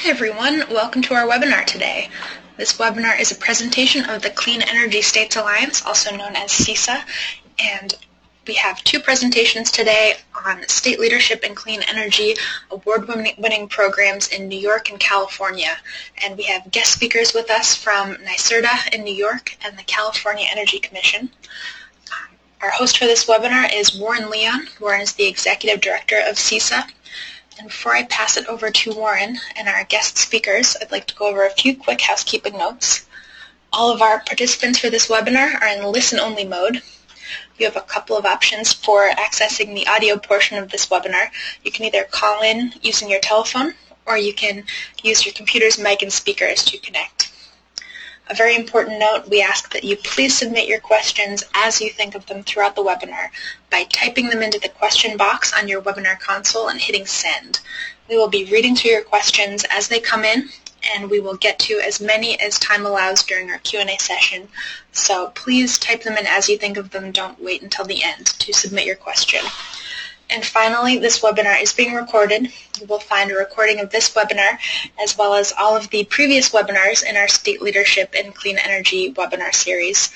Hi everyone, welcome to our webinar today. This webinar is a presentation of the Clean Energy States Alliance, also known as CESA, and we have two presentations today on state leadership in clean energy award-winning programs in New York and California. And we have guest speakers with us from NYSERDA in New York and the California Energy Commission. Our host for this webinar is Warren Leon. Warren is the Executive Director of CESA. And before I pass it over to Warren and our guest speakers, I'd like to go over a few quick housekeeping notes. All of our participants for this webinar are in listen-only mode. You have a couple of options for accessing the audio portion of this webinar. You can either call in using your telephone, or you can use your computer's mic and speakers to connect. A very important note, we ask that you please submit your questions as you think of them throughout the webinar by typing them into the question box on your webinar console and hitting send. We will be reading through your questions as they come in, and we will get to as many as time allows during our Q&A session. So please type them in as you think of them. Don't wait until the end to submit your question. And finally, this webinar is being recorded. You will find a recording of this webinar as well as all of the previous webinars in our State Leadership in Clean Energy webinar series.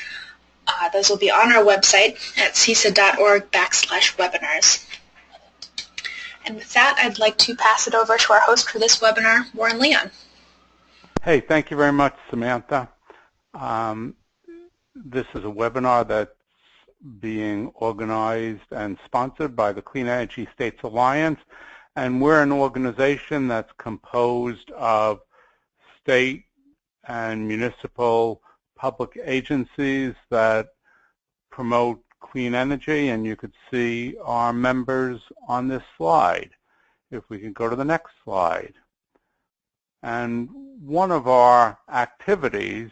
Those will be on our website at cesa.org/webinars. And with that, I'd like to pass it over to our host for this webinar, Warren Leon. Hey, thank you very much, Samantha. This is a webinar that's being organized and sponsored by the Clean Energy States Alliance, and we're an organization that's composed of state and municipal public agencies that promote clean energy, and you could see our members on this slide. If we can go to the next slide. And one of our activities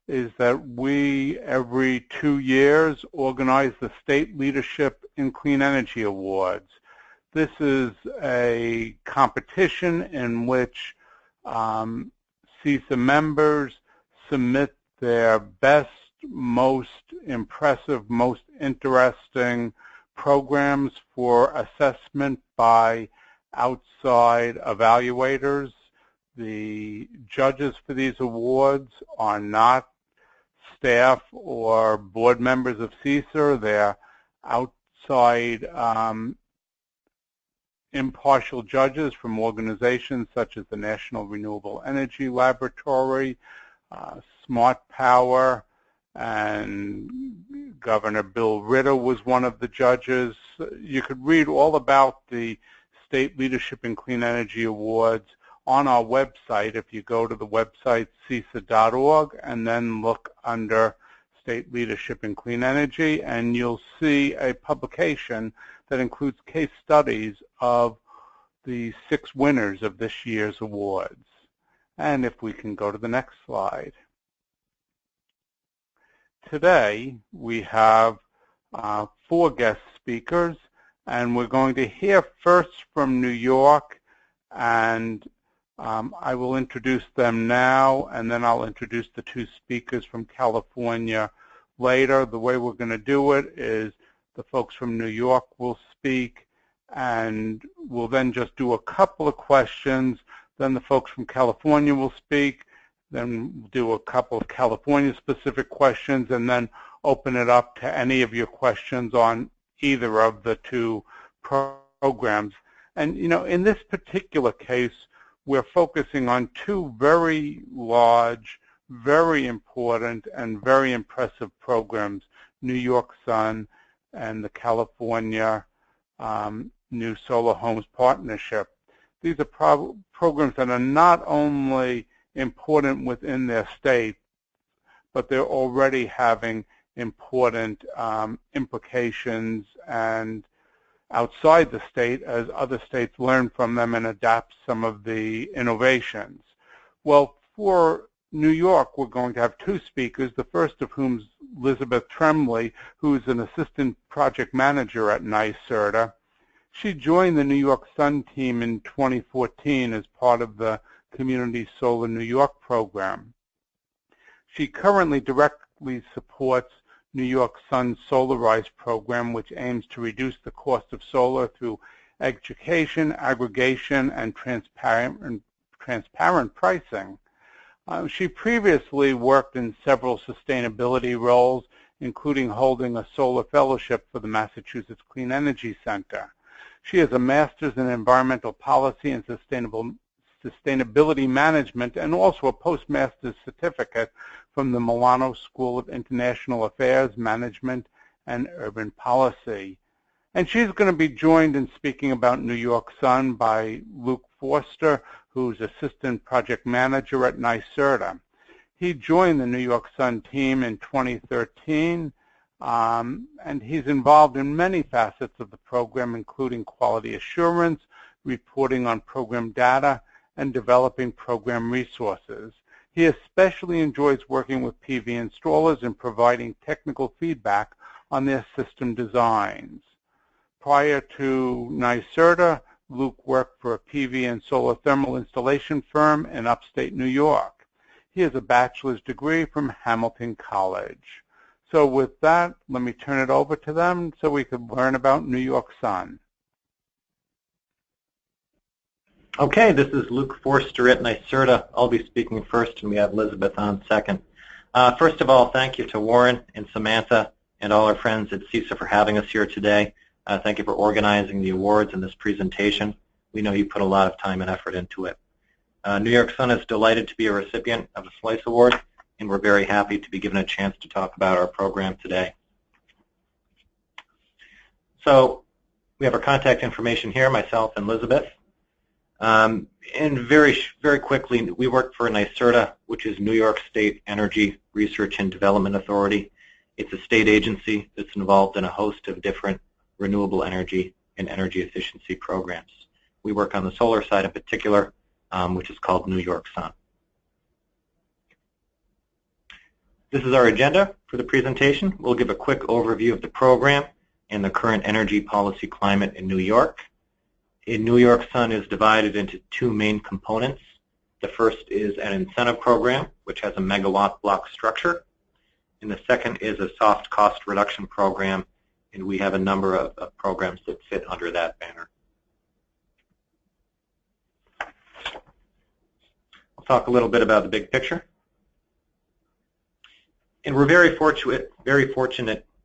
is that we, every 2 years, organize the State Leadership in Clean Energy Awards. This is a competition in which CESA members submit their best, most impressive, most interesting programs for assessment by outside evaluators. The judges for these awards are not staff or board members of CESA. They're outside impartial judges from organizations such as the National Renewable Energy Laboratory, Smart Power, and Governor Bill Ritter was one of the judges. You could read all about the State Leadership in Clean Energy Awards on our website. If you go to the website cesa.org and then look under State Leadership in Clean Energy, and you'll see a publication that includes case studies of the 6 winners of this year's awards. And if we can go to the next slide. Today we have 4 guest speakers, and we're going to hear first from New York, and I will introduce them now, and then I'll introduce the 2 speakers from California later. The way we're going to do it is the folks from New York will speak, and we'll then just do a couple of questions. Then the folks from California will speak. Then we'll do a couple of California-specific questions, and then open it up to any of your questions on either of the 2 programs. And, you know, in this particular case, we're focusing on 2 very large, very important, and very impressive programs, New York Sun and the California New Solar Homes Partnership. These are programs that are not only important within their state, but they're already having important implications and outside the state as other states learn from them and adapt some of the innovations. Well, for New York, we're going to have 2 speakers, the first of whom is Elizabeth Tremblay, who is an assistant project manager at NYSERDA. She joined the New York Sun team in 2014 as part of the Community Solar New York program. She currently directly supports New York Sun's Solarize program, which aims to reduce the cost of solar through education, aggregation, and transparent pricing. She previously worked in several sustainability roles, including holding a solar fellowship for the Massachusetts Clean Energy Center. She has a master's in environmental policy and sustainability management and also a postmaster's certificate from the Milano School of International Affairs, Management, and Urban Policy. And she's going to be joined in speaking about New York Sun by Luke Forster, who's Assistant Project Manager at NYSERDA. He joined the New York Sun team in 2013, and he's involved in many facets of the program, including quality assurance, reporting on program data, and developing program resources. He especially enjoys working with PV installers and providing technical feedback on their system designs. Prior to NYSERDA, Luke worked for a PV and solar thermal installation firm in upstate New York. He has a bachelor's degree from Hamilton College. So with that, let me turn it over to them so we can learn about New York Sun. Okay, this is Luke Forster at NYSERDA. I'll be speaking first, and we have Elizabeth on second. First of all, thank you to Warren and Samantha and all our friends at CESA for having us here today. Thank you for organizing the awards and this presentation. We know you put a lot of time and effort into it. New York Sun is delighted to be a recipient of the Slice Award, and we're very happy to be given a chance to talk about our program today. So we have our contact information here, myself and Elizabeth. And very quickly, we work for NYSERDA, which is New York State Energy Research and Development Authority. It's a state agency that's involved in a host of different renewable energy and energy efficiency programs. We work on the solar side in particular, which is called New York Sun. This is our agenda for the presentation. We'll give a quick overview of the program and the current energy policy climate in New York. In New York Sun is divided into two main components. The first is an incentive program, which has a megawatt block structure. And the second is a soft cost reduction program, and we have a number of programs that fit under that banner. I'll talk a little bit about the big picture. And we're very fortunate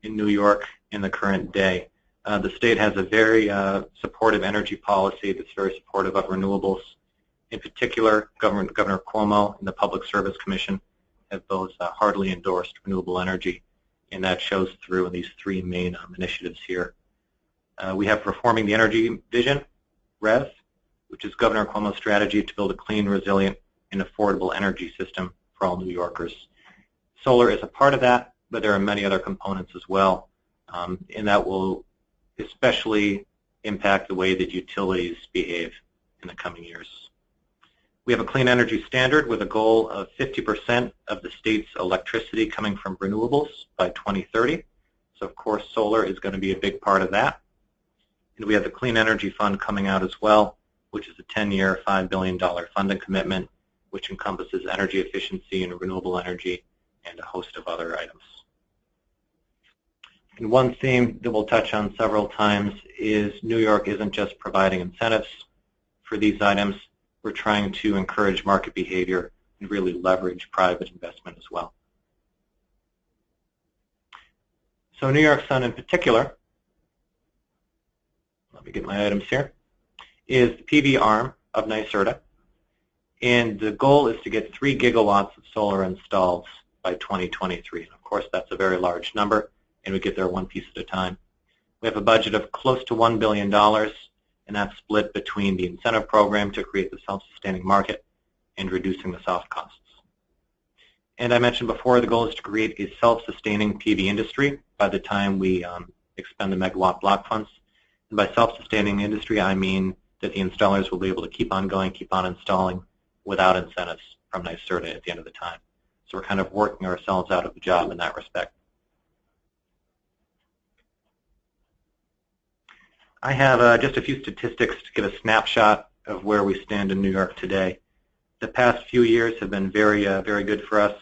in New York in the current day. The state has a very supportive energy policy that's very supportive of renewables. In particular, Governor Cuomo and the Public Service Commission have both heartily endorsed renewable energy, and that shows through in these three main initiatives here. We have Reforming the Energy Vision, REV, which is Governor Cuomo's strategy to build a clean, resilient, and affordable energy system for all New Yorkers. Solar is a part of that, but there are many other components as well, and that will especially impact the way that utilities behave in the coming years. We have a clean energy standard with a goal of 50% of the state's electricity coming from renewables by 2030. So of course solar is going to be a big part of that. And we have the Clean Energy Fund coming out as well, which is a 10-year, $5 billion funding commitment, which encompasses energy efficiency and renewable energy and a host of other items. And one theme that we'll touch on several times is New York isn't just providing incentives for these items. We're trying to encourage market behavior and really leverage private investment as well. So New York Sun in particular, let me get my items here, is the PV arm of NYSERDA. And the goal is to get 3 gigawatts of solar installed by 2023. And of course, that's a very large number, and we get there one piece at a time. We have a budget of close to $1 billion, and that's split between the incentive program to create the self-sustaining market and reducing the soft costs. And I mentioned before, the goal is to create a self-sustaining PV industry by the time we expend the megawatt block funds. And by self-sustaining industry, I mean that the installers will be able to keep on going, keep on installing without incentives from NYSERDA at the end of the time. So we're kind of working ourselves out of a job in that respect. I have just a few statistics to give a snapshot of where we stand in New York today. The past few years have been very good for us.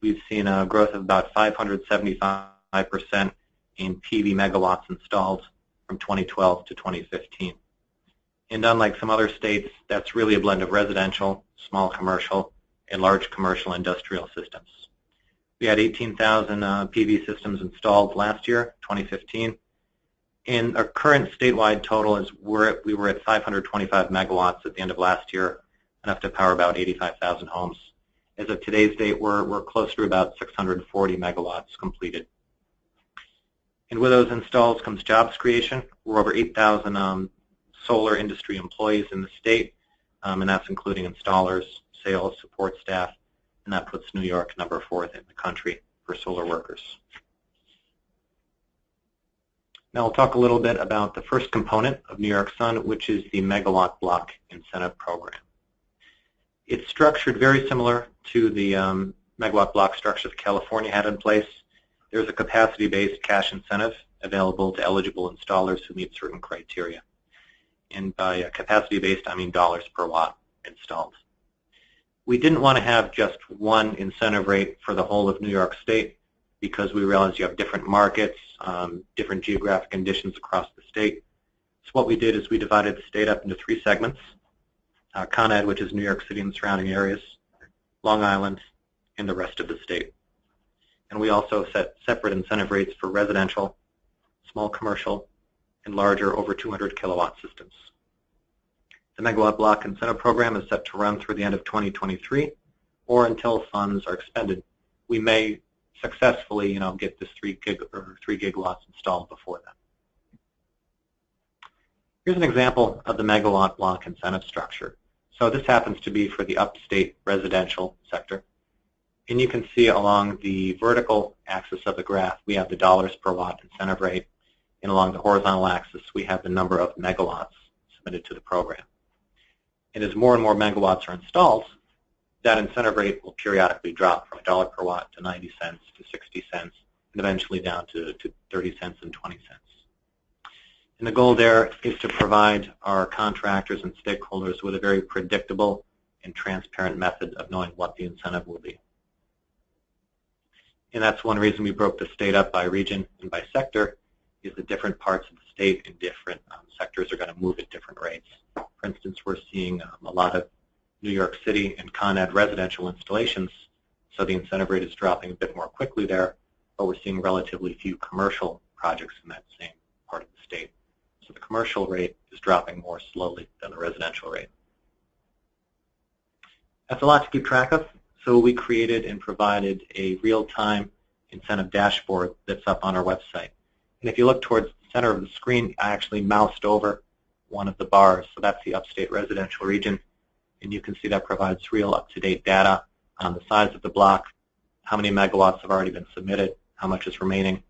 We've seen a growth of about 575% in PV megawatts installed from 2012 to 2015. And unlike some other states, that's really a blend of residential, small commercial, and large commercial industrial systems. We had 18,000 PV systems installed last year, 2015. And our current statewide total is we were at 525 megawatts at the end of last year, enough to power about 85,000 homes. As of today's date, we're close to about 640 megawatts completed. And with those installs comes jobs creation. We're over 8,000 solar industry employees in the state, and that's including installers, sales, support staff, and that puts New York number 4th in the country for solar workers. Now I'll talk a little bit about the first component of New York Sun, which is the megawatt block incentive program. It's structured very similar to the megawatt block structure that California had in place. There's a capacity-based cash incentive available to eligible installers who meet certain criteria. And by capacity-based, I mean dollars per watt installed. We didn't want to have just one incentive rate for the whole of New York State because we realized you have different markets, different geographic conditions across the state. So what we did is we divided the state up into 3 segments. Con Ed, which is New York City and surrounding areas, Long Island, and the rest of the state. And we also set separate incentive rates for residential, small commercial, and larger over 200 kilowatt systems. The megawatt block incentive program is set to run through the end of 2023 or until funds are expended. We may successfully get this 3 gigawatts installed before then. Here's an example of the megawatt block incentive structure. So this happens to be for the upstate residential sector. And you can see along the vertical axis of the graph, we have the dollars per watt incentive rate. And along the horizontal axis, we have the number of megawatts submitted to the program. And as more and more megawatts are installed, that incentive rate will periodically drop from $1 per watt to 90 cents to 60 cents, and eventually down to 30 cents and 20 cents. And the goal there is to provide our contractors and stakeholders with a very predictable and transparent method of knowing what the incentive will be. And that's one reason we broke the state up by region and by sector, is that different parts of the state and different sectors are going to move at different rates. For instance, we're seeing a lot of New York City and Con Ed residential installations, so the incentive rate is dropping a bit more quickly there, but we're seeing relatively few commercial projects in that same part of the state. So the commercial rate is dropping more slowly than the residential rate. That's a lot to keep track of, so we created and provided a real-time incentive dashboard that's up on our website. And if you look towards the center of the screen, I actually moused over one of the bars, so that's the upstate residential region. And you can see that provides real up-to-date data on the size of the block, how many megawatts have already been submitted, how much is remaining,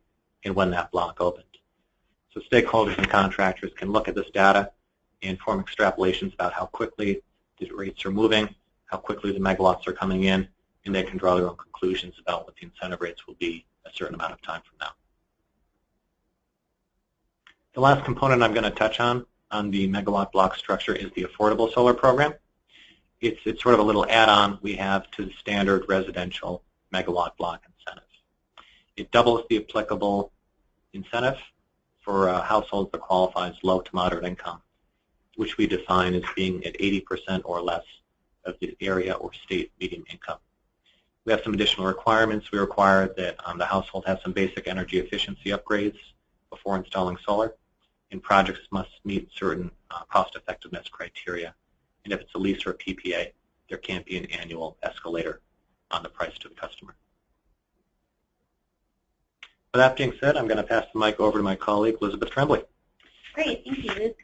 and when that block opened. So stakeholders and contractors can look at this data and form extrapolations about how quickly the rates are moving, how quickly the megawatts are coming in, and they can draw their own conclusions about what the incentive rates will be a certain amount of time from now. The last component I'm going to touch on the megawatt block structure is the affordable solar program. It's sort of a little add-on we have to the standard residential megawatt block incentive. It doubles the applicable incentive for households that qualify as low to moderate income, which we define as being at 80% or less of the area or state median income. We have some additional requirements. We require that the household has some basic energy efficiency upgrades before installing solar, and projects must meet certain cost-effectiveness criteria. And if it's a lease or a PPA, there can't be an annual escalator on the price to the customer. With that being said, I'm going to pass the mic over to my colleague, Elizabeth Tremblay. Great, thank you, Luke.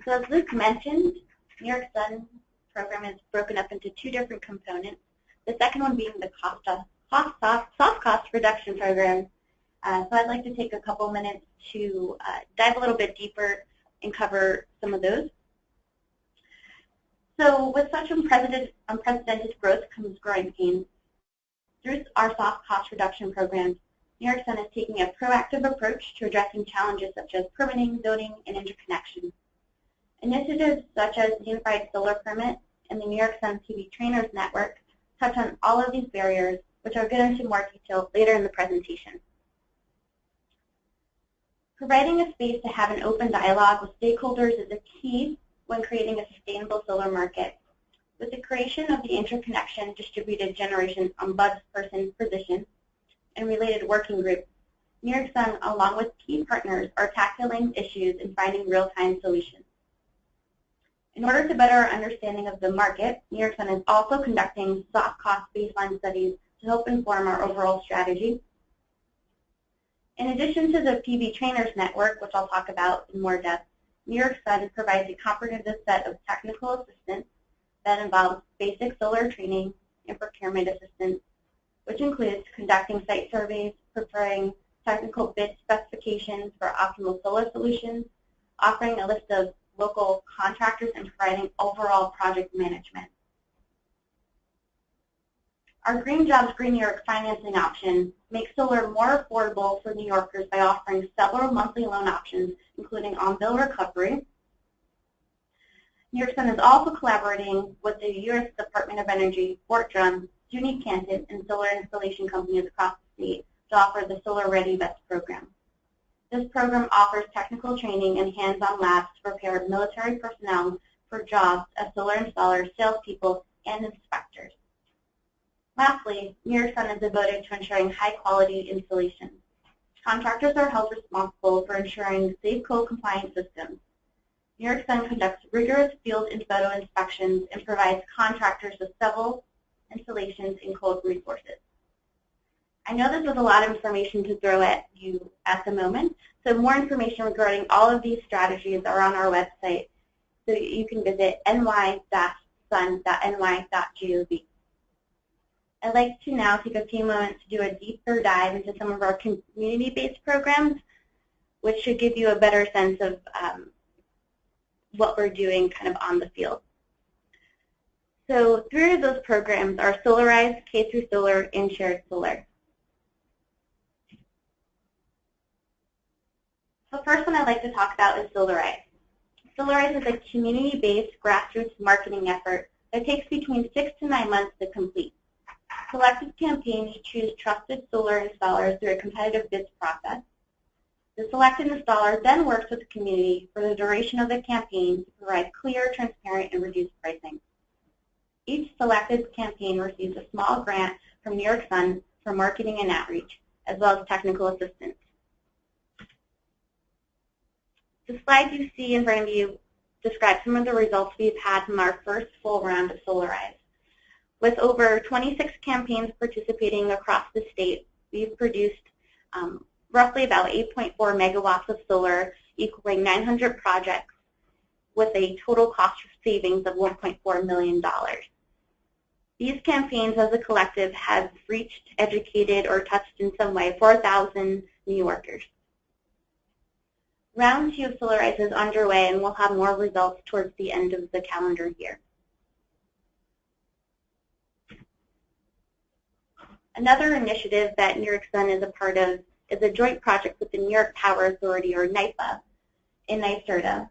So as Luke mentioned, New York Sun program is broken up into 2 different components. The second one being the soft cost reduction program. So I'd like to take a couple minutes to dive a little bit deeper and cover some of those. So with such unprecedented growth comes growing pains. Through our soft cost reduction programs, New York Sun is taking a proactive approach to addressing challenges such as permitting, zoning, and interconnection. Initiatives such as the Unified Solar Permit and the New York Sun PV Trainers Network touch on all of these barriers, which I'll get into more detail later in the presentation. Providing a space to have an open dialogue with stakeholders is a key when creating a sustainable solar market. With the creation of the interconnection distributed generation ombudsperson position and related working groups, New York Sun, along with key partners, are tackling issues and finding real-time solutions. In order to better our understanding of the market, New York Sun is also conducting soft cost baseline studies to help inform our overall strategy. In addition to the PV Trainers Network, which I'll talk about in more depth, New York Sun provides a comprehensive set of technical assistance that involves basic solar training and procurement assistance, which includes conducting site surveys, preparing technical bid specifications for optimal solar solutions, offering a list of local contractors, and providing overall project management. Our Green Jobs, Green New York financing option makes solar more affordable for New Yorkers by offering several monthly loan options, including on-bill recovery. New York Sun is also collaborating with the U.S. Department of Energy, Fort Drum, SUNY Canton, and solar installation companies across the state to offer the Solar Ready Vets program. This program offers technical training and hands-on labs to prepare military personnel for jobs as solar installers, salespeople, and inspectors. Lastly, New York Sun is devoted to ensuring high-quality installations. Contractors are held responsible for ensuring safe code-compliant systems. New York Sun conducts rigorous field and photo inspections and provides contractors with several installations and code resources. I know this was a lot of information to throw at you at the moment, so more information regarding all of these strategies are on our website, so you can visit ny-sun.ny.gov. I'd like to now take a few moments to do a deeper dive into some of our community-based programs, which should give you a better sense of what we're doing kind of on the field. So 3 of those programs are Solarize, K through Solar, and Shared Solar. The first one I'd like to talk about is Solarize. Solarize is a community-based grassroots marketing effort that takes between 6 to 9 months to complete. Selected campaigns choose trusted solar installers through a competitive bids process. The selected installer then works with the community for the duration of the campaign to provide clear, transparent, and reduced pricing. Each selected campaign receives a small grant from New York Sun for marketing and outreach, as well as technical assistance. The slides you see in front of you describe some of the results we've had from our first full round of Solarize. With over 26 campaigns participating across the state, we've produced roughly about 8.4 megawatts of solar, equaling 900 projects, with a total cost savings of $1.4 million. These campaigns as a collective have reached, educated, or touched in some way 4,000 New Yorkers. Round 2 of Solarize is underway, and we'll have more results towards the end of the calendar year. Another initiative that New York Sun is a part of is a joint project with the New York Power Authority, or NYPA, in NYSERDA.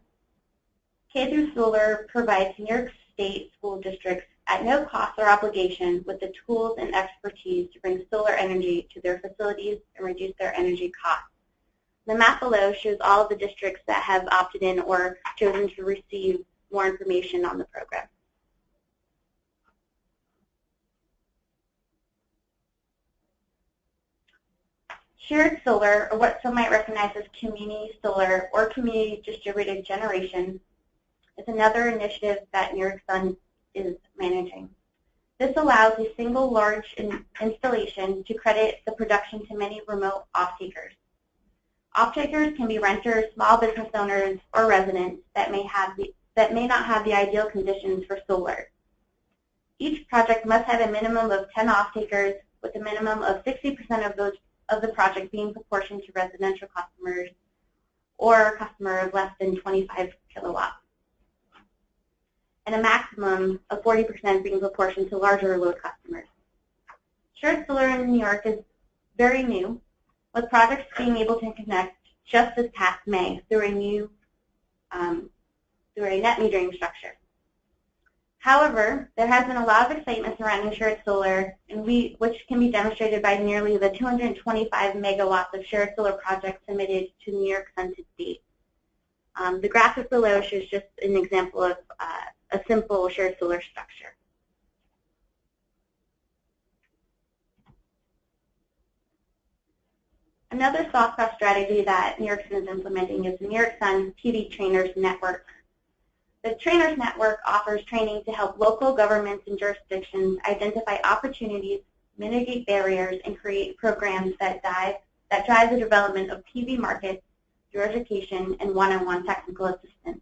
K through Solar provides New York State school districts at no cost or obligation with the tools and expertise to bring solar energy to their facilities and reduce their energy costs. The map below shows all of the districts that have opted in or chosen to receive more information on the program. Shared solar, or what some might recognize as community solar or community distributed generation, is another initiative that New York Sun is managing. This allows a single large installation to credit the production to many remote off-takers. Off-takers can be renters, small business owners, or residents that may not have the ideal conditions for solar. Each project must have a minimum of 10 off-takers, with a minimum of 60% of the project being proportioned to residential customers or a customer of less than 25 kilowatts, and a maximum of 40% being proportioned to larger load customers. Shared solar in New York is very new, with projects being able to connect just this past May through a net metering structure. However, there has been a lot of excitement surrounding shared solar, which can be demonstrated by nearly the 225 megawatts of shared solar projects submitted to New York Sun to date. The graphic below shows just an example of a simple shared solar structure. Another soft cost strategy that New York Sun is implementing is the New York Sun PV Trainers Network. The Trainers Network offers training to help local governments and jurisdictions identify opportunities, mitigate barriers, and create programs that drive the development of PV markets through education and one-on-one technical assistance.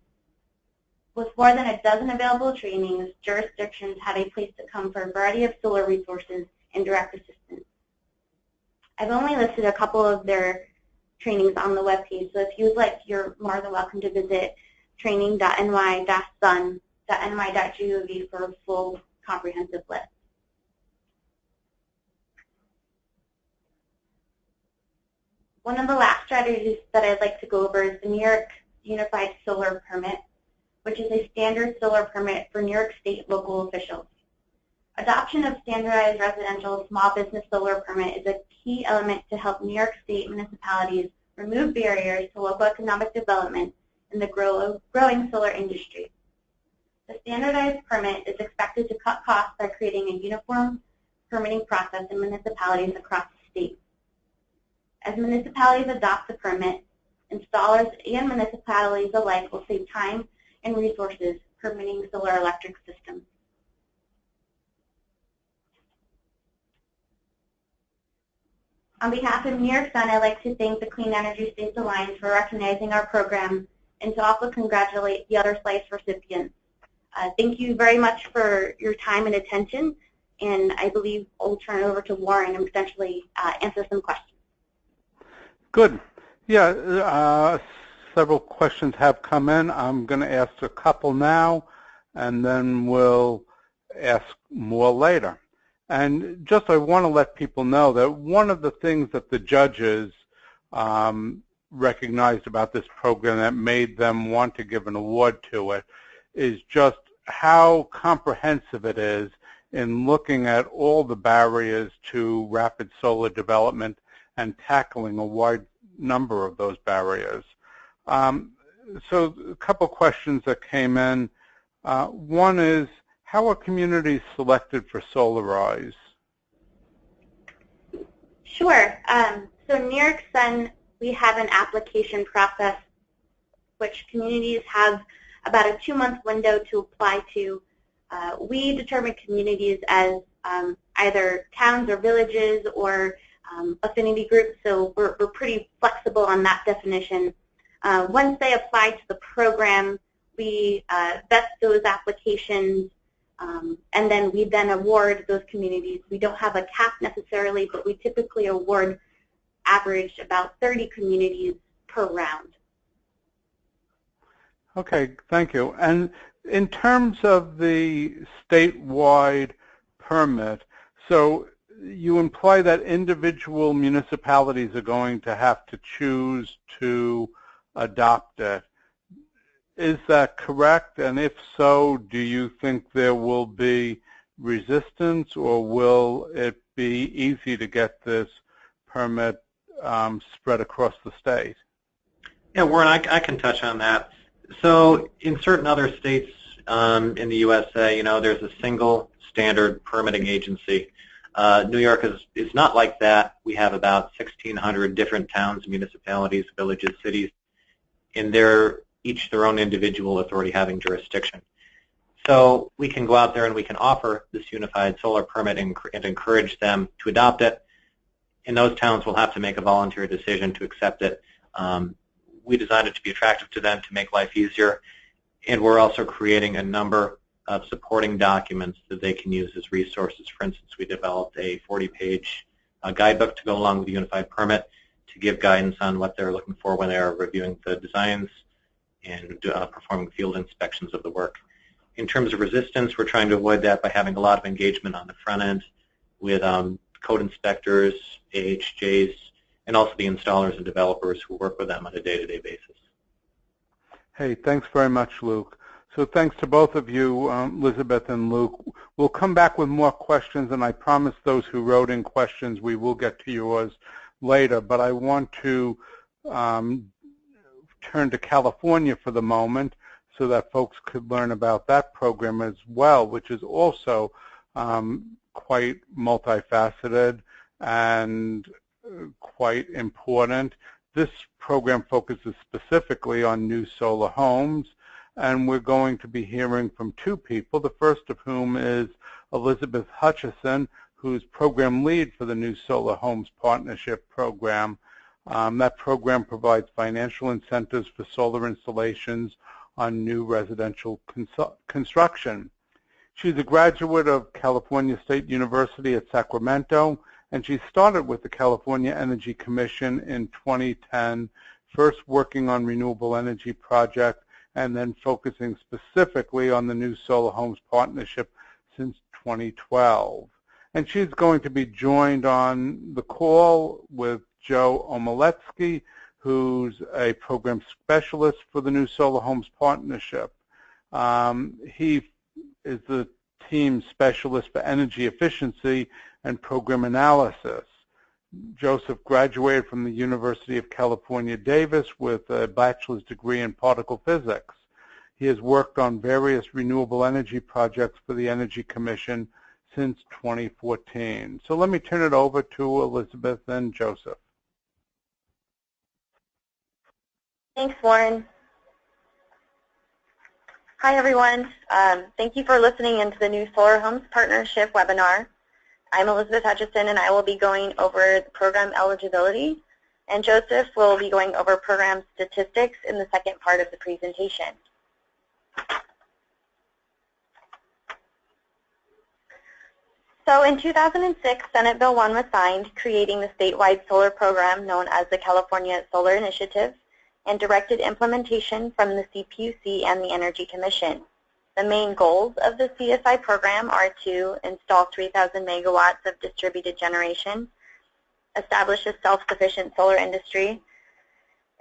With more than a dozen available trainings, jurisdictions have a place to come for a variety of solar resources and direct assistance. I've only listed a couple of their trainings on the webpage, so if you would like, you're more than welcome to visit training.ny-sun.ny.gov for a full comprehensive list. One of the last strategies that I'd like to go over is the New York Unified Solar Permit, which is a standard solar permit for New York State local officials. Adoption of standardized residential small business solar permit is a key element to help New York State municipalities remove barriers to local economic development in the growing solar industry. The standardized permit is expected to cut costs by creating a uniform permitting process in municipalities across the state. As municipalities adopt the permit, installers and municipalities alike will save time and resources permitting solar electric systems. On behalf of New York Sun, I'd like to thank the Clean Energy States Alliance for recognizing our program and to also congratulate the other SLICE recipients. Thank you very much for your time and attention, and I believe I'll turn it over to Warren and potentially answer some questions. Good. Yeah, several questions have come in. I'm going to ask a couple now, and then we'll ask more later. And just I want to let people know that one of the things that the judges recognized about this program that made them want to give an award to it is just how comprehensive it is in looking at all the barriers to rapid solar development and tackling a wide number of those barriers. So a couple questions that came in. One is, how are communities selected for Solarize? Sure. So New York Sun, we have an application process which communities have about a 2-month window to apply to. We determine communities as either towns or villages or affinity groups, so we're pretty flexible on that definition. Once they apply to the program, we vet those applications, and then we then award those communities. We don't have a cap necessarily, but we typically award average about 30 communities per round. Okay, thank you. And in terms of the statewide permit, so you imply that individual municipalities are going to have to choose to adopt it. Is that correct? And if so, do you think there will be resistance, or will it be easy to get this permit spread across the state? Yeah, Warren, I can touch on that. So in certain other states in the USA, there's a single standard permitting agency. New York is not like that. We have about 1,600 different towns, municipalities, villages, cities, and they're each their own individual authority having jurisdiction. So we can go out there and we can offer this unified solar permit and encourage them to adopt it. And those towns will have to make a voluntary decision to accept it. We designed it to be attractive to them to make life easier. And we're also creating a number of supporting documents that they can use as resources. For instance, we developed a 40-page guidebook to go along with the unified permit to give guidance on what they're looking for when they're reviewing the designs and performing field inspections of the work. In terms of resistance, we're trying to avoid that by having a lot of engagement on the front end with code inspectors, AHJs, and also the installers and developers who work with them on a day-to-day basis. Hey, thanks very much, Luke. So thanks to both of you, Elizabeth and Luke. We'll come back with more questions, and I promise those who wrote in questions we will get to yours later. But I want to turn to California for the moment so that folks could learn about that program as well, which is also quite multifaceted and quite important. This program focuses specifically on new solar homes, and we're going to be hearing from two people, the first of whom is Elizabeth Hutchison, who's program lead for the New Solar Homes Partnership Program. That program provides financial incentives for solar installations on new residential construction. She's a graduate of California State University at Sacramento, and she started with the California Energy Commission in 2010, first working on renewable energy projects and then focusing specifically on the New Solar Homes Partnership since 2012. And she's going to be joined on the call with Joe Omeletsky, who's a program specialist for the New Solar Homes Partnership. He is the team specialist for energy efficiency and program analysis. Joseph graduated from the University of California, Davis with a bachelor's degree in particle physics. He has worked on various renewable energy projects for the Energy Commission since 2014. So let me turn it over to Elizabeth and Joseph. Thanks, Warren. Hi, everyone. Thank you for listening into the New Solar Homes Partnership webinar. I'm Elizabeth Hutchison, and I will be going over the program eligibility, and Joseph will be going over program statistics in the second part of the presentation. So in 2006, Senate Bill 1 was signed, creating the statewide solar program known as the California Solar Initiative, and directed implementation from the CPUC and the Energy Commission. The main goals of the CSI program are to install 3,000 megawatts of distributed generation, establish a self-sufficient solar industry,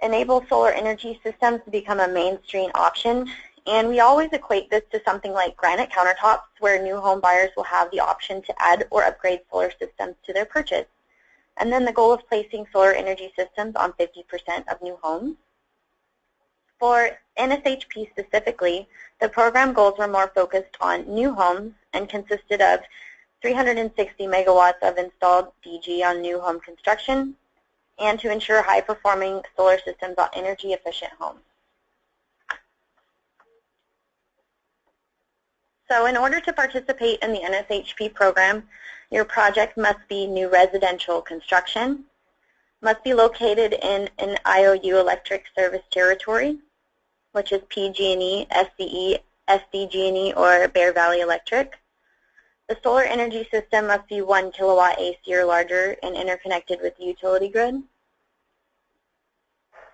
enable solar energy systems to become a mainstream option, and we always equate this to something like granite countertops, where new home buyers will have the option to add or upgrade solar systems to their purchase. And then the goal of placing solar energy systems on 50% of new homes. For NSHP specifically, the program goals were more focused on new homes and consisted of 360 megawatts of installed DG on new home construction, and to ensure high-performing solar systems on energy-efficient homes. So in order to participate in the NSHP program, your project must be new residential construction, must be located in an IOU electric service territory, which is PG&E, SCE, SDG&E, or Bear Valley Electric. The solar energy system must be 1 kilowatt AC or larger and interconnected with the utility grid.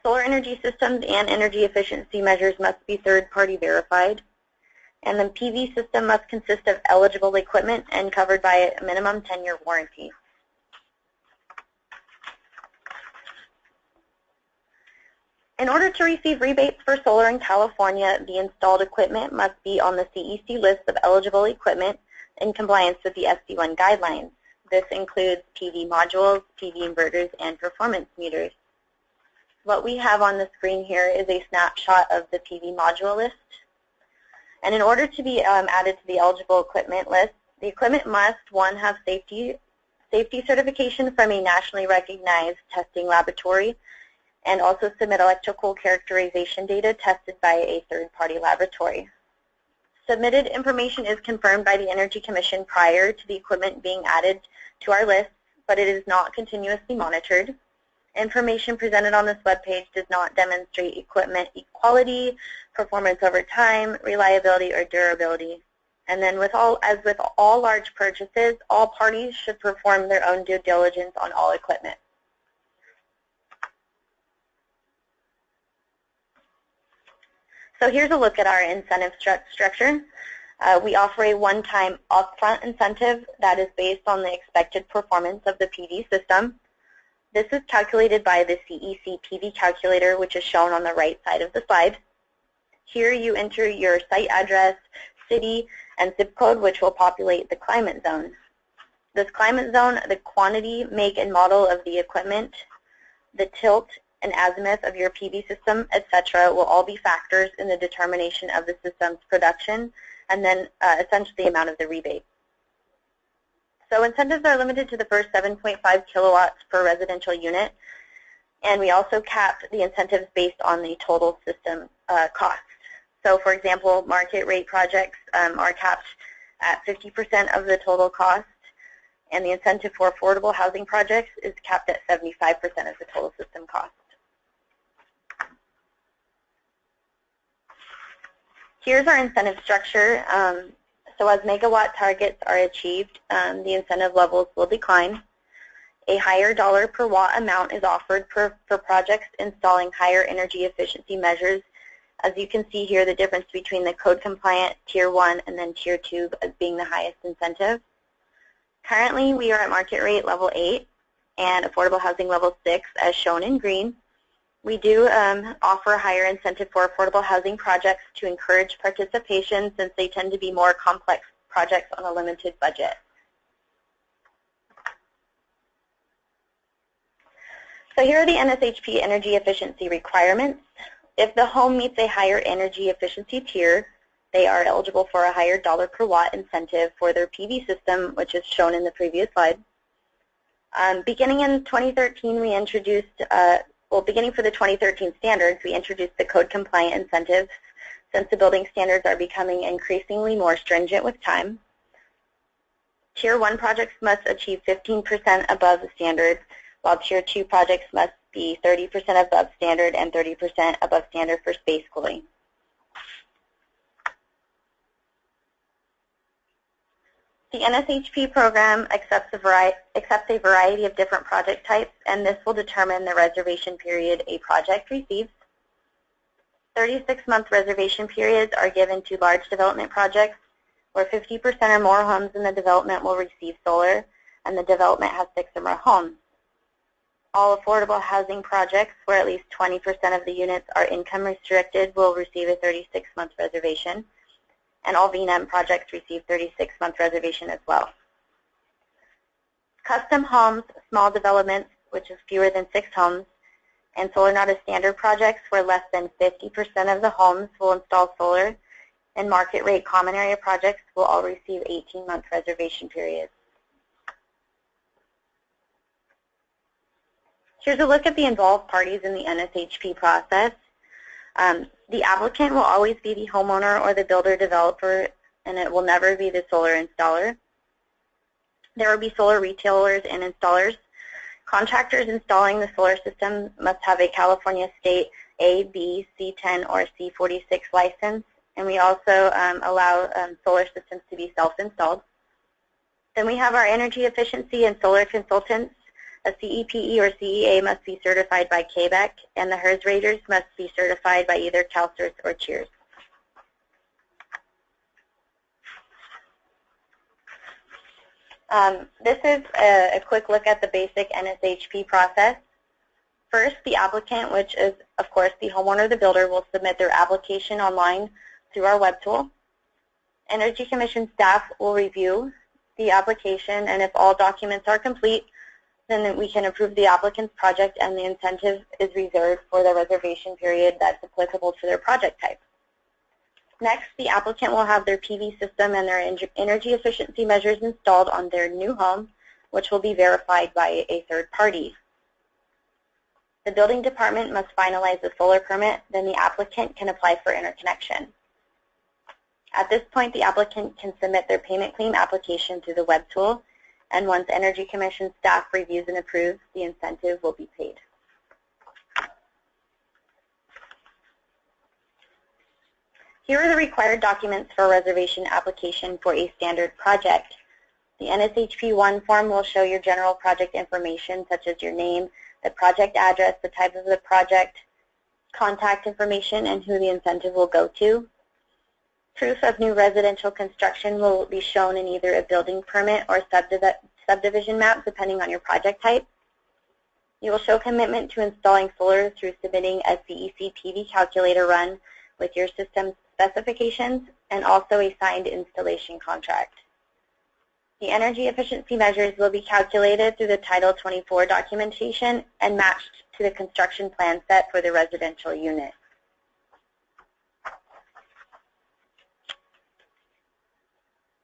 Solar energy systems and energy efficiency measures must be third-party verified. And the PV system must consist of eligible equipment and covered by a minimum 10-year warranty. In order to receive rebates for solar in California, the installed equipment must be on the CEC list of eligible equipment in compliance with the SB1 guidelines. This includes PV modules, PV inverters, and performance meters. What we have on the screen here is a snapshot of the PV module list. And in order to be added to the eligible equipment list, the equipment must, one, have safety certification from a nationally recognized testing laboratory, and also submit electrical characterization data tested by a third-party laboratory. Submitted information is confirmed by the Energy Commission prior to the equipment being added to our list, but it is not continuously monitored. Information presented on this webpage does not demonstrate equipment quality, performance over time, reliability, or durability. And then as with all large purchases, all parties should perform their own due diligence on all equipment. So here's a look at our incentive structure. We offer a one-time upfront incentive that is based on the expected performance of the PV system. This is calculated by the CEC PV calculator, which is shown on the right side of the slide. Here you enter your site address, city, and zip code, which will populate the climate zone. This climate zone, the quantity, make, and model of the equipment, the tilt and azimuth of your PV system, etc., will all be factors in the determination of the system's production, and then essentially the amount of the rebate. So incentives are limited to the first 7.5 kilowatts per residential unit, and we also cap the incentives based on the total system cost. So for example, market rate projects are capped at 50% of the total cost, and the incentive for affordable housing projects is capped at 75% of the total system cost. Here's our incentive structure. So as megawatt targets are achieved, the incentive levels will decline. A higher dollar per watt amount is offered for projects installing higher energy efficiency measures. As you can see here, the difference between the code compliant Tier 1 and then Tier 2 as being the highest incentive. Currently, we are at market rate level 8 and affordable housing level 6 as shown in green. We do offer a higher incentive for affordable housing projects to encourage participation since they tend to be more complex projects on a limited budget. So here are the NSHP energy efficiency requirements. If the home meets a higher energy efficiency tier, they are eligible for a higher dollar per watt incentive for their PV system, which is shown in the previous slide. Beginning in 2013, we introduced beginning for the 2013 standards, we introduced the code-compliant incentives since the building standards are becoming increasingly more stringent with time. Tier 1 projects must achieve 15% above the standard, while Tier 2 projects must be 30% above standard and 30% above standard for space cooling. The NSHP program accepts a variety of different project types, and this will determine the reservation period a project receives. 36-month reservation periods are given to large development projects where 50% or more homes in the development will receive solar, and the development has 6 or more homes. All affordable housing projects where at least 20% of the units are income restricted will receive a 36-month reservation, and all VNEM projects receive 36-month reservation as well. Custom homes, small developments, which is fewer than 6 homes, and solar not a standard projects where less than 50% of the homes will install solar, and market rate common area projects will all receive 18-month reservation periods. Here's a look at the involved parties in the NSHP process. The applicant will always be the homeowner or the builder developer, and it will never be the solar installer. There will be solar retailers and installers. Contractors installing the solar system must have a California State A, B, C10, or C46 license, and we also allow solar systems to be self-installed. Then we have our energy efficiency and solar consultants. A CEPE or CEA must be certified by KBEC, and the HERS raters must be certified by either CalCERS or CHEERS. This is a quick look at the basic NSHP process. First, the applicant, which is, of course, the homeowner or the builder, will submit their application online through our web tool. Energy Commission staff will review the application, and if all documents are complete, then we can approve the applicant's project, and the incentive is reserved for the reservation period that's applicable to their project type. Next, the applicant will have their PV system and their energy efficiency measures installed on their new home, which will be verified by a third party. The building department must finalize the solar permit, then the applicant can apply for interconnection. At this point, the applicant can submit their payment claim application through the web tool, and once Energy Commission staff reviews and approves, the incentive will be paid. Here are the required documents for a reservation application for a standard project. The NSHP1 form will show your general project information, such as your name, the project address, the type of the project, contact information, and who the incentive will go to. Proof of new residential construction will be shown in either a building permit or subdivision map, depending on your project type. You will show commitment to installing solar through submitting a CEC PV calculator run with your system specifications and also a signed installation contract. The energy efficiency measures will be calculated through the Title 24 documentation and matched to the construction plan set for the residential unit.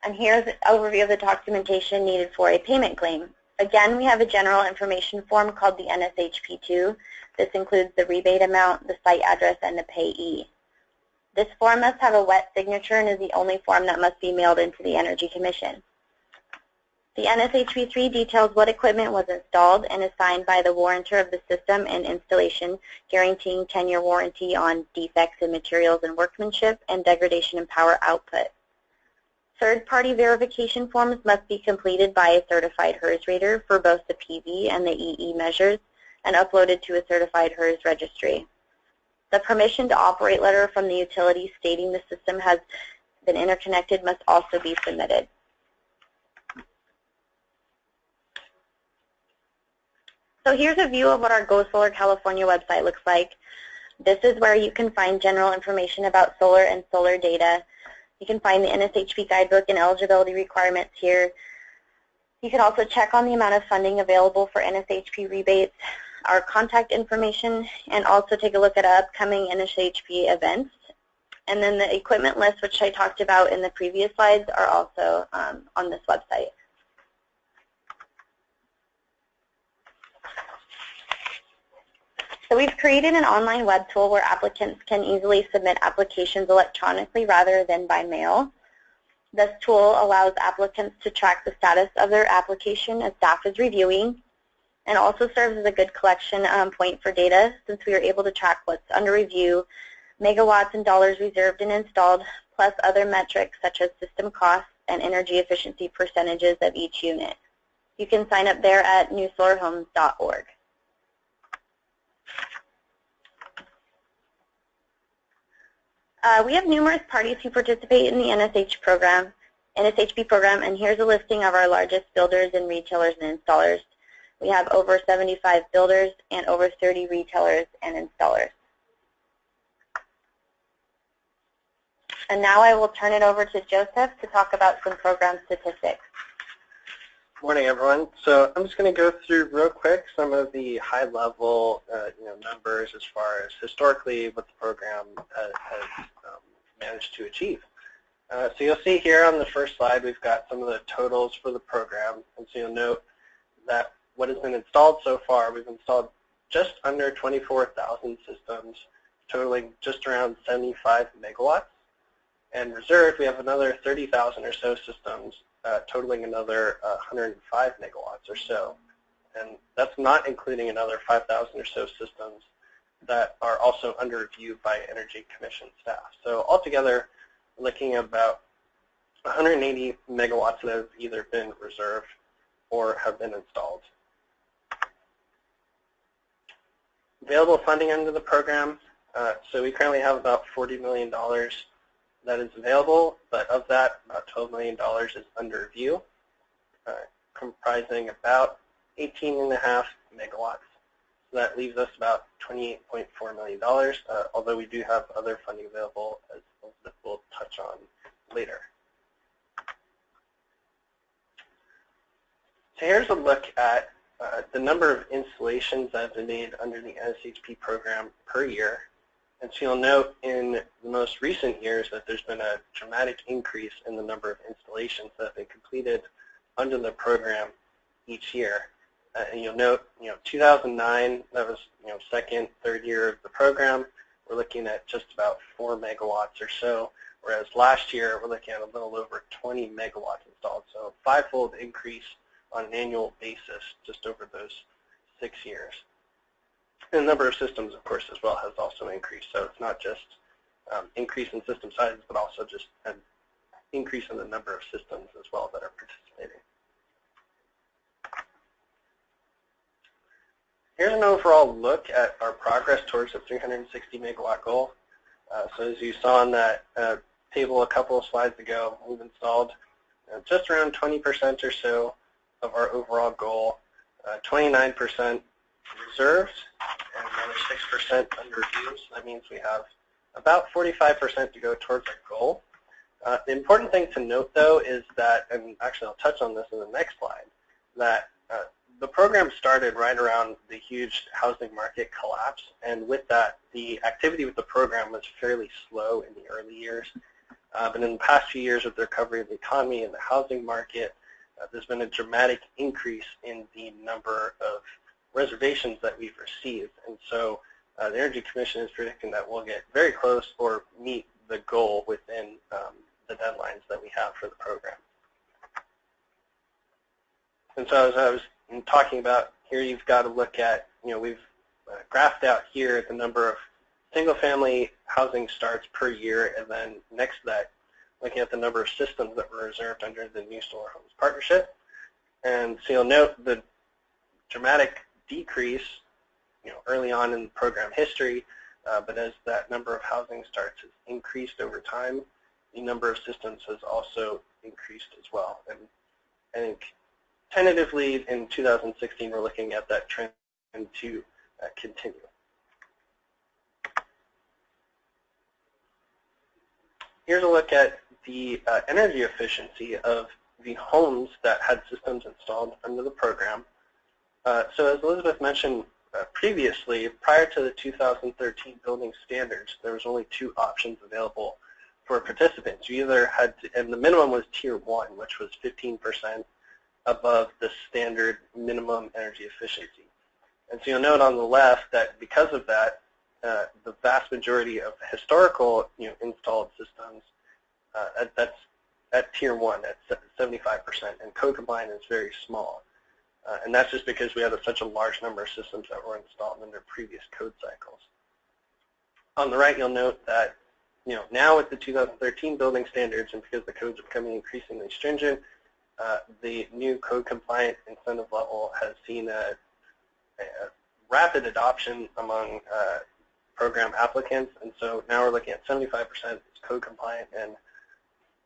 And here's an overview of the documentation needed for a payment claim. Again, we have a general information form called the NSHP2. This includes the rebate amount, the site address, and the payee. This form must have a wet signature and is the only form that must be mailed into the Energy Commission. The NSHP3 details what equipment was installed and is signed by the warrantor of the system and installation, guaranteeing 10-year warranty on defects in materials and workmanship and degradation in power output. Third-party verification forms must be completed by a certified HERS rater for both the PV and the EE measures and uploaded to a certified HERS registry. The permission to operate letter from the utility stating the system has been interconnected must also be submitted. So here's a view of what our Go Solar California website looks like. This is where you can find general information about solar and solar data. You can find the NSHP guidebook and eligibility requirements here. You can also check on the amount of funding available for NSHP rebates, our contact information, and also take a look at upcoming NSHP events. And then the equipment list, which I talked about in the previous slides, are also on this website. So we've created an online web tool where applicants can easily submit applications electronically rather than by mail. This tool allows applicants to track the status of their application as staff is reviewing, and also serves as a good collection point for data since we are able to track what's under review, megawatts and dollars reserved and installed, plus other metrics such as system costs and energy efficiency percentages of each unit. You can sign up there at newsolarhomes.org. We have numerous parties who participate in the NSHP program, and here's a listing of our largest builders and retailers and installers. We have over 75 builders and over 30 retailers and installers. And now I will turn it over to Joseph to talk about some program statistics. Morning, everyone. So I'm just going to go through real quick some of the high-level numbers as far as historically what the program has managed to achieve. So you'll see here on the first slide we've got some of the totals for the program, and so you'll note that what has been installed so far, we've installed just under 24,000 systems, totaling just around 75 megawatts. And reserved, we have another 30,000 or so systems, totaling another 105 megawatts or so. And that's not including another 5,000 or so systems that are also under review by Energy Commission staff. So altogether, we're looking at about 180 megawatts that have either been reserved or have been installed. Available funding under the program, so we currently have about $40 million that is available, but of that, about $12 million is under review, comprising about 18.5 megawatts. So that leaves us about $28.4 million, although we do have other funding available as we'll touch on later. So here's a look at the number of installations that have been made under the NSHP program per year. And so you'll note in the most recent years that there's been a dramatic increase in the number of installations that have been completed under the program each year. And you'll note, 2009, that was, second, third year of the program. We're looking at just about 4 megawatts or so, whereas last year we're looking at a little over 20 megawatts installed. So a 5-fold increase on an annual basis just over those 6 years. And the number of systems, of course, as well has also increased. So it's not just increase in system sizes, but also just an increase in the number of systems as well that are participating. Here's an overall look at our progress towards the 360 megawatt goal. So as you saw on that table a couple of slides ago, we've installed just around 20% or so of our overall goal, 29% reserved, and another 6% under review. So that means we have about 45% to go towards our goal. The important thing to note, though, is that, and actually I'll touch on this in the next slide, that the program started right around the huge housing market collapse, and with that, the activity with the program was fairly slow in the early years. But in the past few years with the recovery of the economy and the housing market, there's been a dramatic increase in the number of reservations that we've received. And so the Energy Commission is predicting that we'll get very close or meet the goal within the deadlines that we have for the program. And so as I was talking about, here you've got to look at, we've graphed out here the number of single-family housing starts per year, and then next to that, looking at the number of systems that were reserved under the New Solar Homes Partnership. And so you'll note the dramatic decrease, early on in the program history, but as that number of housing starts has increased over time, the number of systems has also increased as well. And I think tentatively in 2016, we're looking at that trend to continue. Here's a look at the energy efficiency of the homes that had systems installed under the program. So as Elizabeth mentioned previously, prior to the 2013 building standards, there was only two options available for participants. You either had to, and the minimum was Tier 1, which was 15% above the standard minimum energy efficiency. And so you'll note on the left that because of that, the vast majority of historical installed systems, that's at Tier 1, at 75%, and code compliant is very small. And that's just because we have such a large number of systems that were installed under previous code cycles. On the right, you'll note that now with the 2013 building standards, and because the codes are becoming increasingly stringent, the new code compliant incentive level has seen a rapid adoption among program applicants, and so now we're looking at 75% is code compliant, and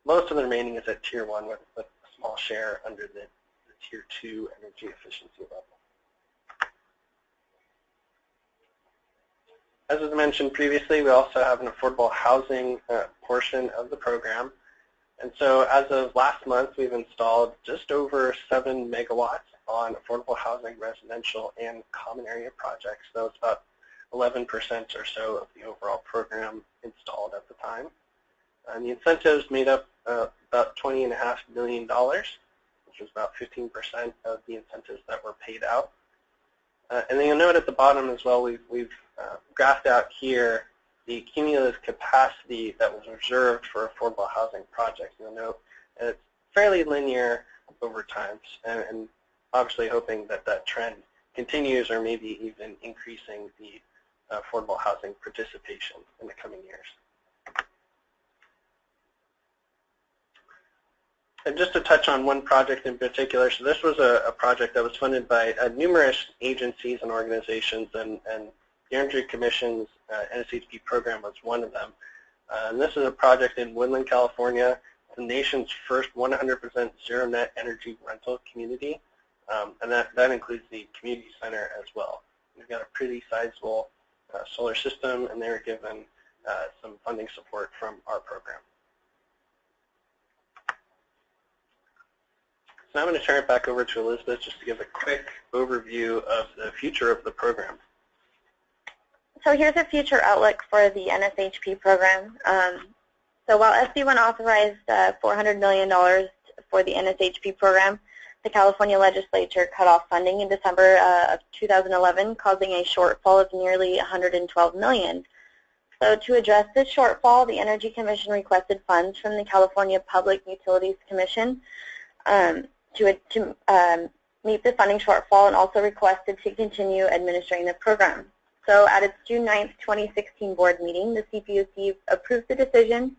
most of the remaining is at Tier 1 with a small share under the Tier 2 energy efficiency level. As was mentioned previously, we also have an affordable housing portion of the program. And so as of last month, we've installed just over 7 megawatts on affordable housing, residential, and common area projects. So it's about 11% or so of the overall program installed at the time. And the incentives made up about $20.5 million, which was about 15% of the incentives that were paid out. And then you'll note at the bottom as well, we've graphed out here the cumulative capacity that was reserved for affordable housing projects. You'll note it's fairly linear over time, and obviously hoping that that trend continues or maybe even increasing the affordable housing participation in the coming years. And just to touch on one project in particular, so this was a project that was funded by numerous agencies and organizations, and the Energy Commission's NSHP program was one of them. And this is a project in Woodland, California, the nation's first 100% zero net energy rental community, and that includes the community center as well. We've got a pretty sizable solar system, and they were given some funding support from our program. So now I'm going to turn it back over to Elizabeth just to give a quick overview of the future of the program. So here's a future outlook for the NSHP program. So while SB1 authorized $400 million for the NSHP program, the California legislature cut off funding in December of 2011, causing a shortfall of nearly $112 million. So to address this shortfall, the Energy Commission requested funds from the California Public Utilities Commission to meet the funding shortfall, and also requested to continue administering the program. So at its June 9th, 2016 board meeting, the CPUC approved the decision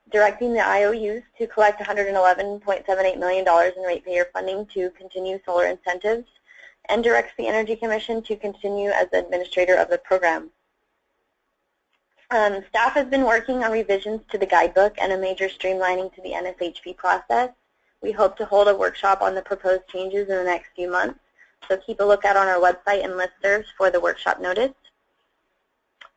directing the IOUs to collect $111.78 million in ratepayer funding to continue solar incentives, and directs the Energy Commission to continue as the administrator of the program. Staff has been working on revisions to the guidebook and a major streamlining to the NSHP process. We hope to hold a workshop on the proposed changes in the next few months, so keep a lookout on our website and listservs for the workshop notice.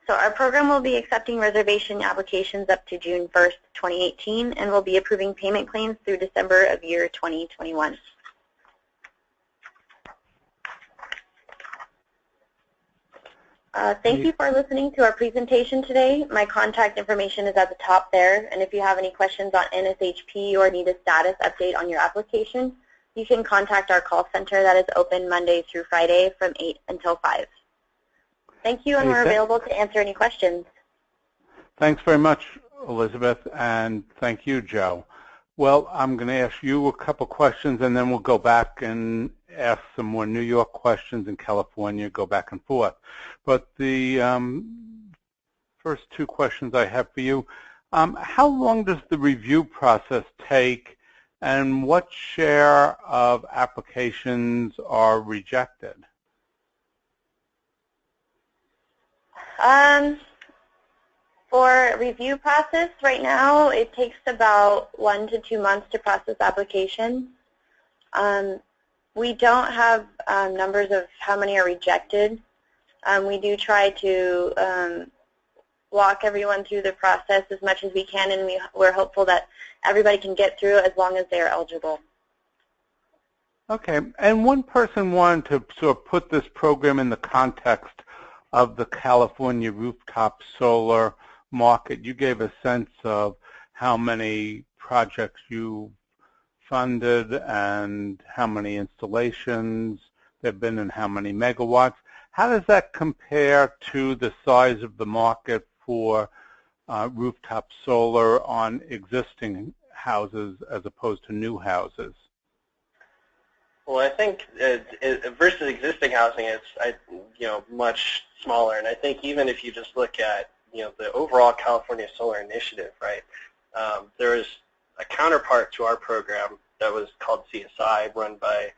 So our program will be accepting reservation applications up to June 1st, 2018, and will be approving payment claims through December of year 2021. Thank you for listening to our presentation today. My contact information is at the top there, and if you have any questions on NSHP or need a status update on your application, you can contact our call center that is open Monday through Friday from 8 until 5. Thank you, and we're available to answer any questions. Thanks very much, Elizabeth, and thank you, Joe. Well, I'm going to ask you a couple questions, and then we'll go back and ask some more New York questions in California, go back and forth. But the first two questions I have for you, how long does the review process take, and what share of applications are rejected? For review process, right now, it takes about 1 to 2 months to process applications. We don't have numbers of how many are rejected. We do try to walk everyone through the process as much as we can, and we're hopeful that everybody can get through as long as they are eligible. Okay, and one person wanted to sort of put this program in the context of the California rooftop solar market. You gave a sense of how many projects you funded and how many installations there have been and how many megawatts. How does that compare to the size of the market for rooftop solar on existing houses as opposed to new houses? Well, I think versus existing housing, it's much smaller. And I think even if you just look at the overall California Solar Initiative, right? There is a counterpart to our program that was called CESA, run by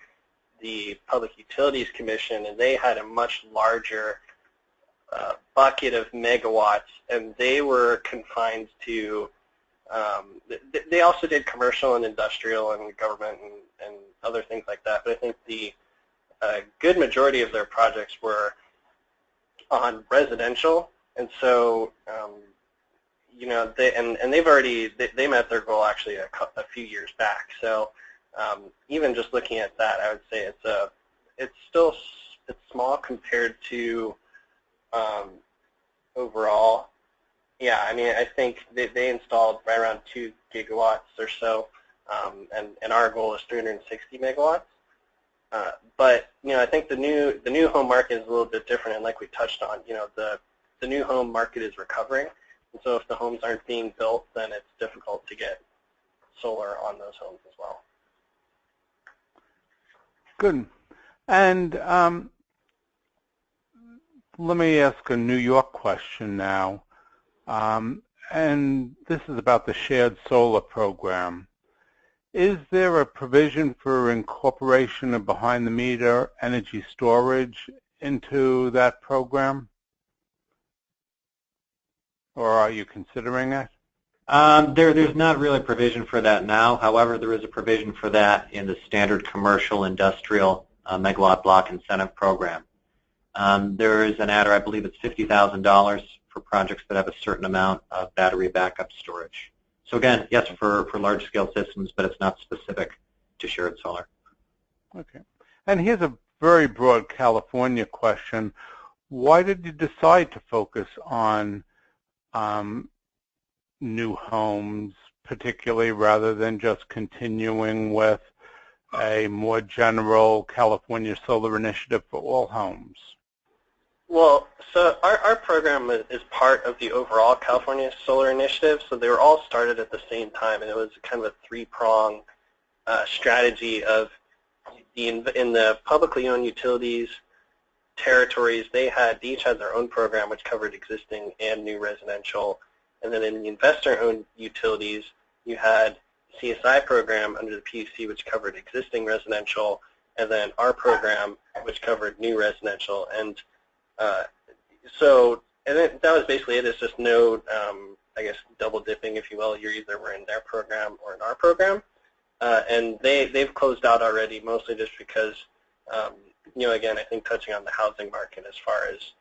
the Public Utilities Commission, and they had a much larger bucket of megawatts, and they were confined to. They also did commercial and industrial and government and other things like that. But I think the good majority of their projects were on residential. And so, they've already they met their goal actually a few years back. So, even just looking at that, I would say it's small compared to overall. Yeah, I mean, I think they installed right around 2 gigawatts or so, and our goal is 360 megawatts. But I think the new home market is a little bit different, and like we touched on, the new home market is recovering, and so if the homes aren't being built, then it's difficult to get solar on those homes as well. Good. And let me ask a New York question now, and this is about the shared solar program. Is there a provision for incorporation of behind-the-meter energy storage into that program? Or are you considering it? There's not really a provision for that now. However, there is a provision for that in the standard commercial industrial megawatt block incentive program. There is an adder, I believe it's $50,000 for projects that have a certain amount of battery backup storage. So again, yes, for large-scale systems, but it's not specific to shared solar. Okay. And here's a very broad California question. Why did you decide to focus on new homes, particularly, rather than just continuing with a more general California Solar Initiative for all homes? Well, so our program is part of the overall California Solar Initiative, so they were all started at the same time, and it was kind of a three-prong strategy of in the publicly owned utilities territories, they each had their own program which covered existing and new residential, and then in the investor-owned utilities, you had CSI program under the PUC which covered existing residential, and then our program which covered new residential. And that was basically it. It's just no, I guess, double dipping, if you will. You're either were in their program or in our program. And they've closed out already, mostly just because, again, I think touching on the housing market as far as,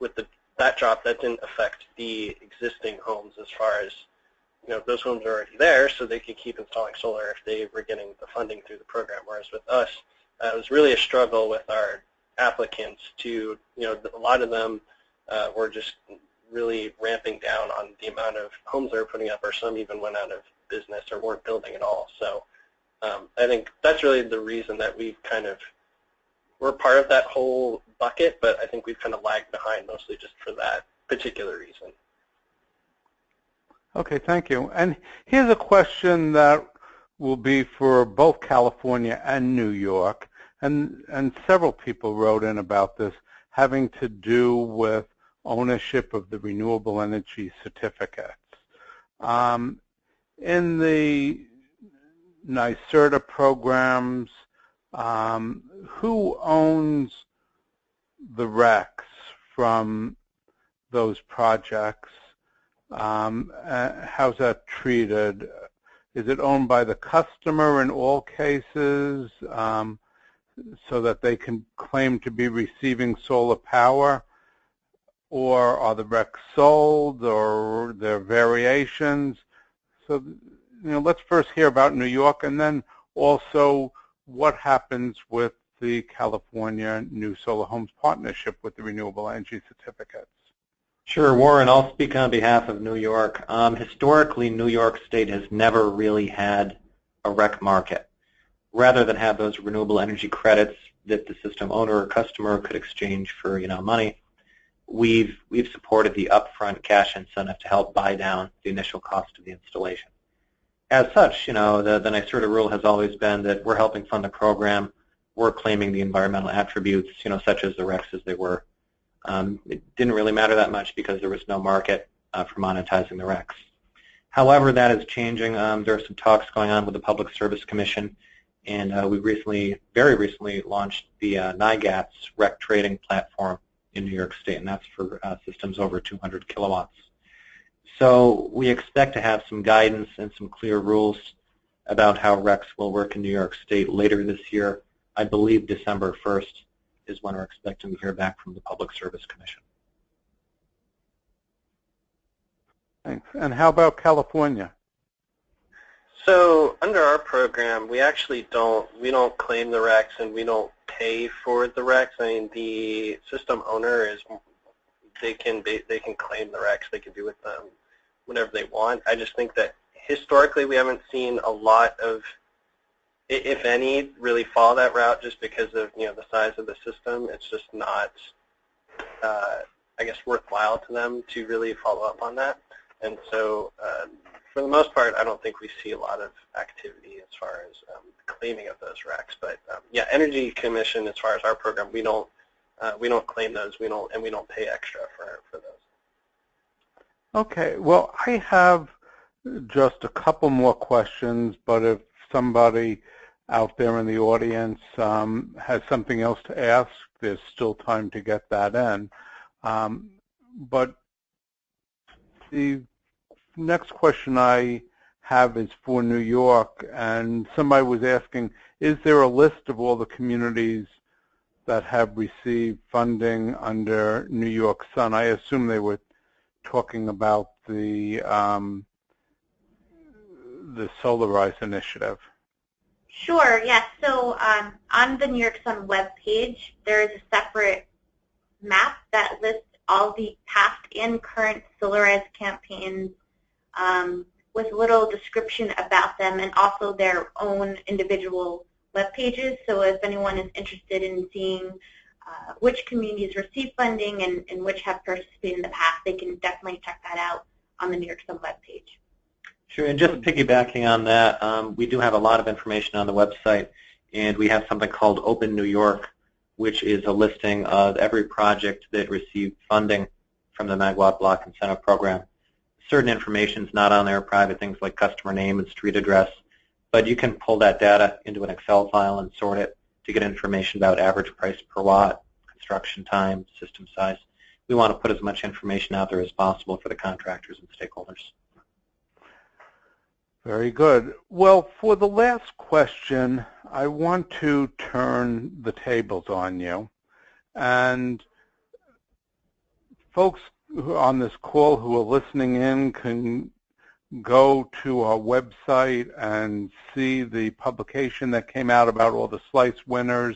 with that drop, that didn't affect the existing homes as far as, those homes are already there, so they could keep installing solar if they were getting the funding through the program. Whereas with us, it was really a struggle with our applicants to, a lot of them were just really ramping down on the amount of homes they were putting up, or some even went out of business or weren't building at all. So I think that's really the reason that we're part of that whole bucket, but I think we've kind of lagged behind mostly just for that particular reason. Okay, thank you. And here's a question that will be for both California and New York, and several people wrote in about this, having to do with ownership of the renewable energy certificates. In the NYSERDA programs, who owns the RECs from those projects? How's that treated? Is it owned by the customer in all cases so that they can claim to be receiving solar power? Or are the RECs sold, or their variations? So, let's first hear about New York, and then also what happens with the California New Solar Homes Partnership with the renewable energy certificates. Sure, Warren, I'll speak on behalf of New York. Historically, New York State has never really had a REC market. Rather than have those renewable energy credits that the system owner or customer could exchange for, money, we've supported the upfront cash incentive to help buy down the initial cost of the installation. As such, the NYSERDA rule has always been that we're helping fund the program, we're claiming the environmental attributes, such as the RECs as they were. It didn't really matter that much because there was no market for monetizing the RECs. However, that is changing. There are some talks going on with the Public Service Commission, and we very recently launched the NYGATS REC trading platform in New York State, and that's for systems over 200 kilowatts. So we expect to have some guidance and some clear rules about how RECs will work in New York State later this year. I believe December 1st is when we're expecting to hear back from the Public Service Commission. Thanks. And how about California? So under our program, we actually don't claim the RECs, and we don't pay for the RECs. I mean, the system owner they can claim the RECs. They can do with them whatever they want. I just think that historically we haven't seen a lot of, if any, really follow that route just because of the size of the system. It's just not, I guess, worthwhile to them to really follow up on that. And so for the most part, I don't think we see a lot of activity as far as claiming of those RECs. But yeah, Energy Commission, as far as our program, we don't claim those. We don't pay extra for those. Okay. Well, I have just a couple more questions, but if somebody out there in the audience has something else to ask, there's still time to get that in. But the next question I have is for New York, and somebody was asking, is there a list of all the communities that have received funding under New York Sun? I assume they were talking about the Solarize initiative. Sure, yes. So on the New York Sun webpage, there is a separate map that lists all the past and current Solarize campaigns with a little description about them, and also their own individual web pages. So if anyone is interested in seeing which communities receive funding and which have participated in the past, they can definitely check that out on the New York Sun webpage. Sure, and just piggybacking on that, we do have a lot of information on the website, and we have something called Open New York, which is a listing of every project that received funding from the Megawatt Block Incentive Program. Certain information is not on there, private things like customer name and street address, but you can pull that data into an Excel file and sort it to get information about average price per watt, construction time, system size. We want to put as much information out there as possible for the contractors and stakeholders. Very good. Well, for the last question, I want to turn the tables on you. And folks on this call who are listening in can go to our website and see the publication that came out about all the slice winners.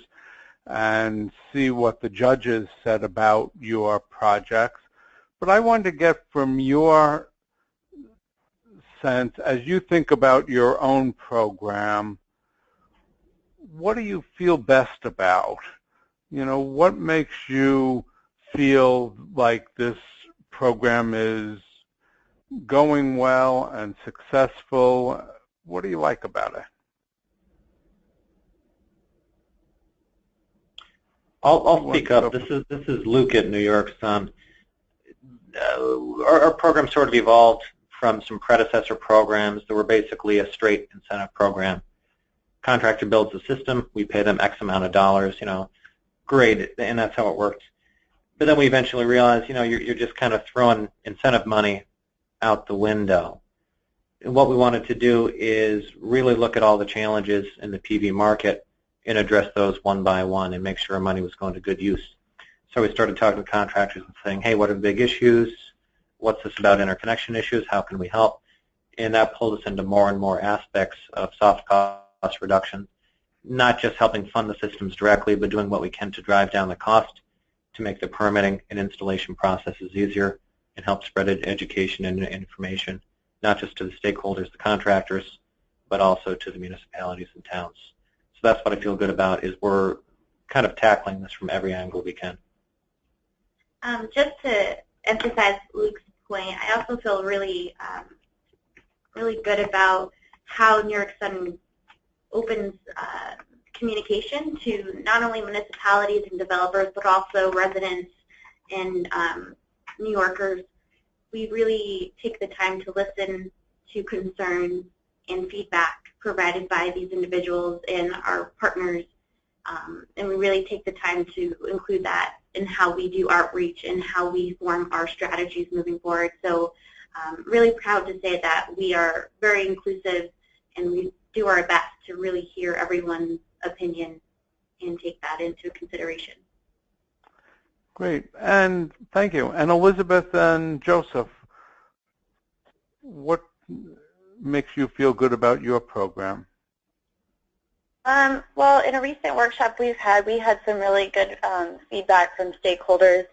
and see what the judges said about your projects. But I wanted to get from your sense, as you think about your own program, what do you feel best about? You know, what makes you feel like this program is going well and successful? What do you like about it? I'll speak up. This is Luke at New York Sun. Our program sort of evolved from some predecessor programs that were basically a straight incentive program. Contractor builds the system, we pay them X amount of dollars, you know, great, and that's how it worked. But then we eventually realized, you know, you're just kind of throwing incentive money out the window. And what we wanted to do is really look at all the challenges in the PV market and address those one by one and make sure our money was going to good use. So we started talking to contractors and saying, hey, what are the big issues? What's this about interconnection issues? How can we help? And that pulled us into more and more aspects of soft cost reduction, not just helping fund the systems directly, but doing what we can to drive down the cost to make the permitting and installation processes easier and help spread education and information, not just to the stakeholders, the contractors, but also to the municipalities and towns. So that's what I feel good about, is we're kind of tackling this from every angle we can. Just to emphasize Luke's point, I also feel really, really good about how New York Sun opens communication to not only municipalities and developers, but also residents and New Yorkers. We really take the time to listen to concerns and feedback provided by these individuals and our partners, and we really take the time to include that in how we do outreach and how we form our strategies moving forward. So really proud to say that we are very inclusive and we do our best to really hear everyone's opinion and take that into consideration. Great, and thank you. And Elizabeth and Joseph, what makes you feel good about your program? Well, in a recent workshop we had some really good feedback from stakeholders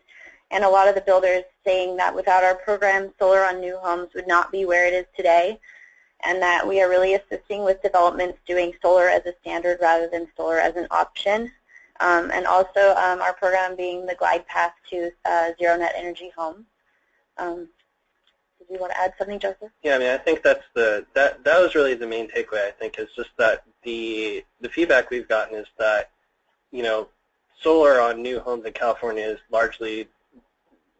and a lot of the builders saying that without our program, solar on new homes would not be where it is today, and that we are really assisting with developments doing solar as a standard rather than solar as an option. And also our program being the glide path to zero net energy homes. Did you want to add something, Joseph? Yeah, I mean, I think that was really the main takeaway. I think is just that the feedback we've gotten is that, you know, solar on new homes in California is largely,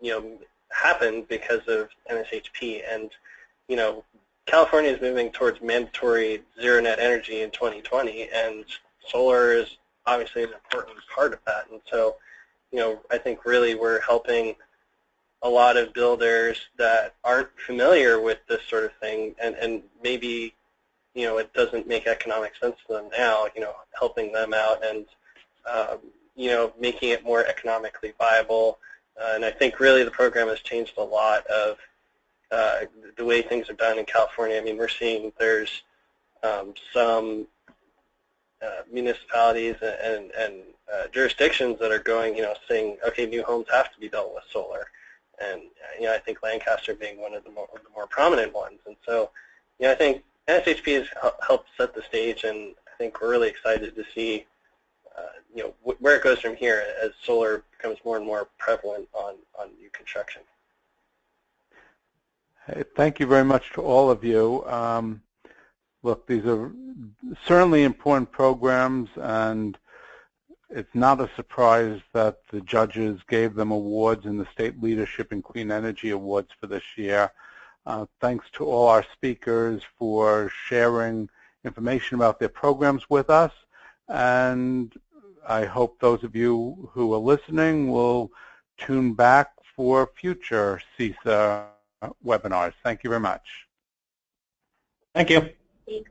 you know, happened because of NSHP, and you know, California is moving towards mandatory zero net energy in 2020, and solar is obviously an important part of that. And so, you know, I think really we're helping a lot of builders that aren't familiar with this sort of thing, and maybe, you know, it doesn't make economic sense to them now, you know, helping them out and, you know, making it more economically viable. And I think really the program has changed a lot of the way things are done in California. I mean, we're seeing there's some municipalities and jurisdictions that are going, you know, saying, okay, new homes have to be built with solar. And, you know, I think Lancaster being one of the more prominent ones. And so, you know, I think NSHP has helped set the stage, and I think we're really excited to see, you know, where it goes from here as solar becomes more and more prevalent on new construction. Hey, thank you very much to all of you. Look, these are certainly important programs, and it's not a surprise that the judges gave them awards in the State Leadership in Clean Energy Awards for this year. Thanks to all our speakers for sharing information about their programs with us, and I hope those of you who are listening will tune back for future CESA webinars. Thank you very much. Thank you. Thanks.